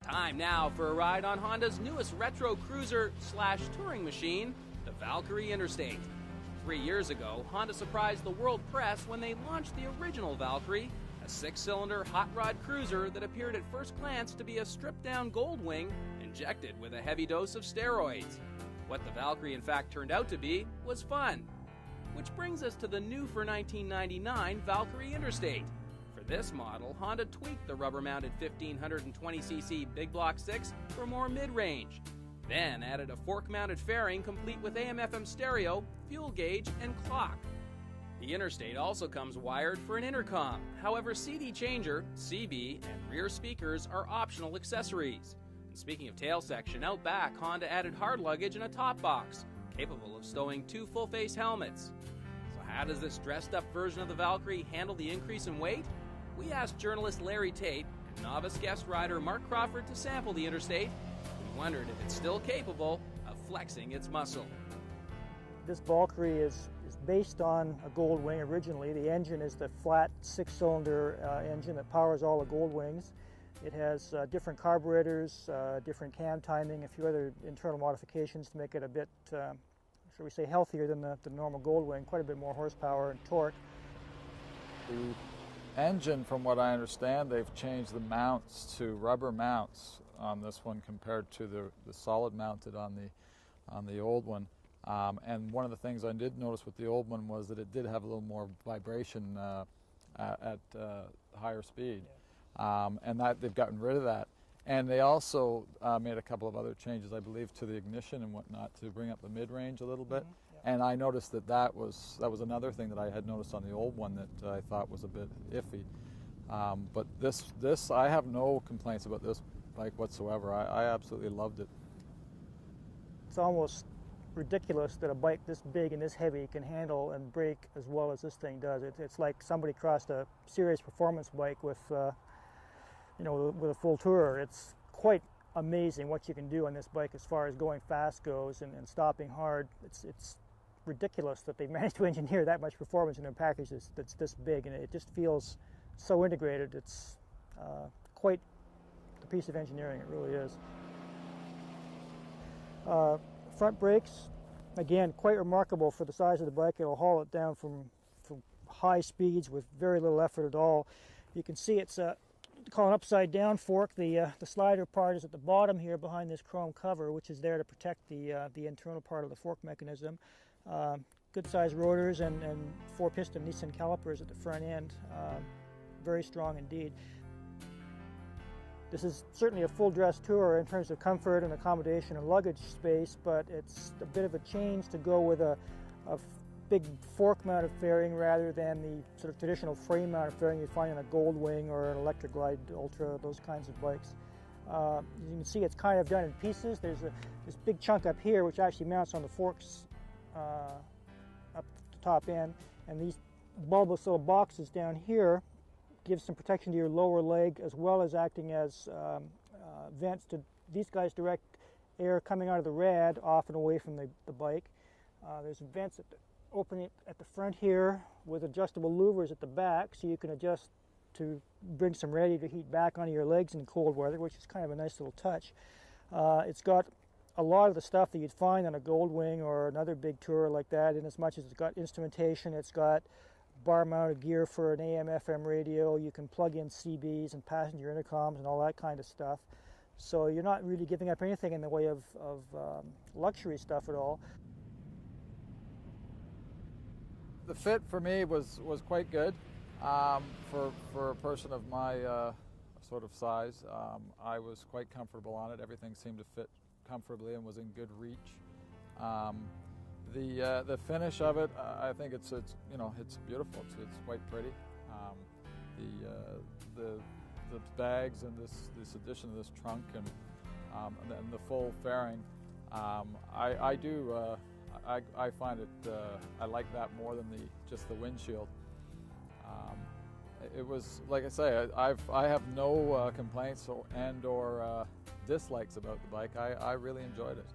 Time now for a ride on Honda's newest retro cruiser slash touring machine, the Valkyrie Interstate. 3 years ago, Honda surprised the world press when they launched the original Valkyrie, a 6-cylinder hot rod cruiser that appeared at first glance to be a stripped-down Goldwing injected with a heavy dose of steroids. What the Valkyrie in fact turned out to be was fun. Which brings us to the new for 1999 Valkyrie Interstate. For this model, Honda tweaked the rubber-mounted 1520cc Big Block 6 for more mid-range, then added a fork-mounted fairing complete with AM/FM stereo, fuel gauge, and clock. The Interstate also comes wired for an intercom. However, CD changer, CB, and rear speakers are optional accessories. And speaking of tail section, out back, Honda added hard luggage and a top box, capable of stowing 2 full-face helmets. So how does this dressed-up version of the Valkyrie handle the increase in weight? We asked journalist Larry Tate and novice guest rider Mark Crawford to sample the Interstate. We wondered if it's still capable of flexing its muscle. This Valkyrie is based on a Goldwing originally. The engine is the flat 6-cylinder engine that powers all the Goldwings. It has different carburetors, different cam timing, a few other internal modifications to make it a bit, shall we say, healthier than the normal Goldwing, quite a bit more horsepower and torque. The engine, from what I understand, they've changed the mounts to rubber mounts on this one compared to the solid mounted on the old one. And one of the things I did notice with the old one was that it did have a little more vibration at higher speed, and that they've gotten rid of that. And they also made a couple of other changes, I believe, to the ignition and whatnot to bring up the mid-range a little bit. Yeah. And I noticed that was another thing that I had noticed on the old one that I thought was a bit iffy. But this I have no complaints about this bike whatsoever. I absolutely loved it. It's almost ridiculous that a bike this big and this heavy can handle and brake as well as this thing does. It's like somebody crossed a serious performance bike with with a full tourer. It's quite amazing what you can do on this bike as far as going fast goes and stopping hard. It's ridiculous that they've managed to engineer that much performance in a package that's this big, and it just feels so integrated. It's quite a piece of engineering, it really is. Front brakes, again, quite remarkable for the size of the bike. It'll haul it down from high speeds with very little effort at all. You can see it's call an upside down fork. The slider part is at the bottom here behind this chrome cover, which is there to protect the internal part of the fork mechanism. Good sized rotors and 4-piston Nissan calipers at the front end. Very strong indeed. This is certainly a full dress tourer in terms of comfort and accommodation and luggage space, but it's a bit of a change to go with a big fork-mounted fairing rather than the sort of traditional frame-mounted fairing you'd find in a Goldwing or an Electric Glide Ultra, those kinds of bikes. As you can see, it's kind of done in pieces. There's this big chunk up here which actually mounts on the forks up the top end, and these bulbous little boxes down here give some protection to your lower leg, as well as acting as vents to these guys direct air coming out of the rad off and away from the bike. There's vents opening at the front here with adjustable louvers at the back, so you can adjust to bring some radiator heat back onto your legs in cold weather, which is kind of a nice little touch. It's got a lot of the stuff that you'd find on a Goldwing or another big tourer like that, in as much as it's got instrumentation, it's got bar-mounted gear for an AM/FM radio, you can plug in CBs and passenger intercoms and all that kind of stuff. So you're not really giving up anything in the way of luxury stuff at all. The fit for me was quite good for a person of my sort of size. I was quite comfortable on it. Everything seemed to fit comfortably and was in good reach. The finish of it, I think it's beautiful. It's quite pretty. The bags and this addition of this trunk and the full fairing, I find it, I like that more than just the windshield. It was, like I say, I have no complaints or dislikes about the bike. I really enjoyed it.